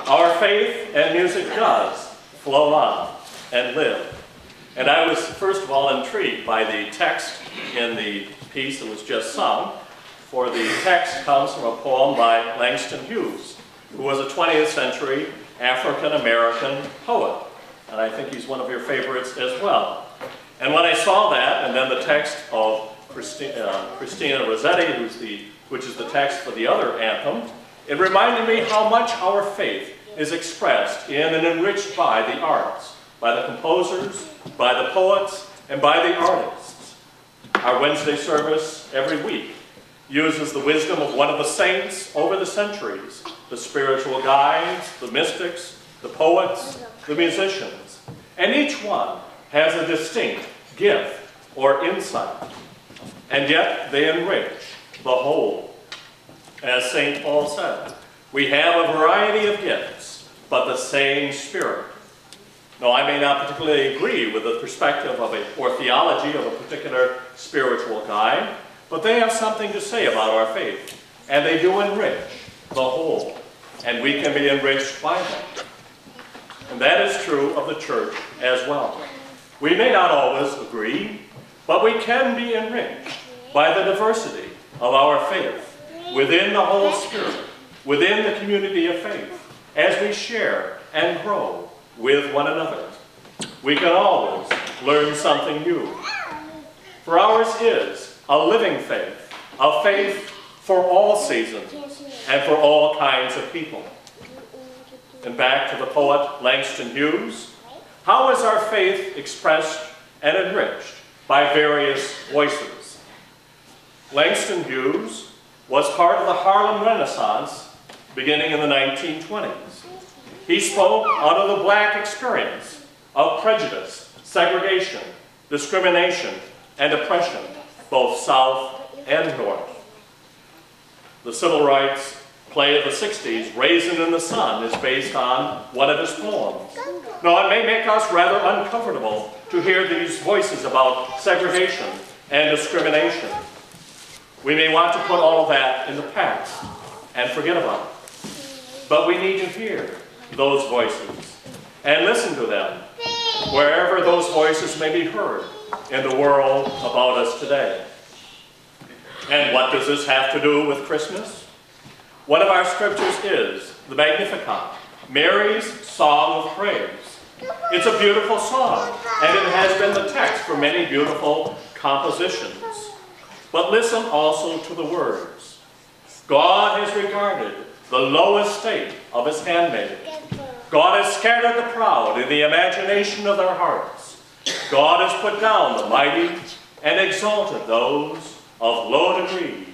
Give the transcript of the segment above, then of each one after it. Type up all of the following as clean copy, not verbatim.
our faith and music does flow on and live. And I was, first of all, intrigued by the text in the piece that was just sung, for the text comes from a poem by Langston Hughes, who was a 20th century African-American poet. And I think he's one of your favorites as well. And when I saw that, and then the text of Christina Rossetti, which is the text for the other anthem, it reminded me how much our faith is expressed in and enriched by the arts, by the composers, by the poets, and by the artists. Our Wednesday service every week uses the wisdom of one of the saints over the centuries, the spiritual guides, the mystics, the poets, the musicians, and each one has a distinct gift or insight, and yet they enrich the whole. As St. Paul said, we have a variety of gifts, but the same Spirit. Now, I may not particularly agree with the perspective of or theology of a particular spiritual guide, but they have something to say about our faith, and they do enrich the whole, and we can be enriched by them. And that is true of the church as well. We may not always agree, but we can be enriched by the diversity of our faith within the whole Spirit, within the community of faith, as we share and grow with one another. We can always learn something new. For ours is a living faith, a faith for all seasons and for all kinds of people. And back to the poet Langston Hughes, how is our faith expressed and enriched? By various voices. Langston Hughes was part of the Harlem Renaissance beginning in the 1920s. He spoke out of the black experience of prejudice, segregation, discrimination, and oppression, both South and North. The civil rights play of the 60s, Raisin in the Sun, is based on one of his poems. Now, it may make us rather uncomfortable to hear these voices about segregation and discrimination. We may want to put all of that in the past and forget about it. But we need to hear those voices and listen to them wherever those voices may be heard in the world about us today. And what does this have to do with Christmas? One of our scriptures is the Magnificat, Mary's Song of Praise. It's a beautiful song, and it has been the text for many beautiful compositions. But listen also to the words. God has regarded the low estate of his handmaid. God has scattered the proud in the imagination of their hearts. God has put down the mighty and exalted those of low degree.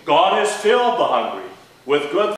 God has filled the hungry with good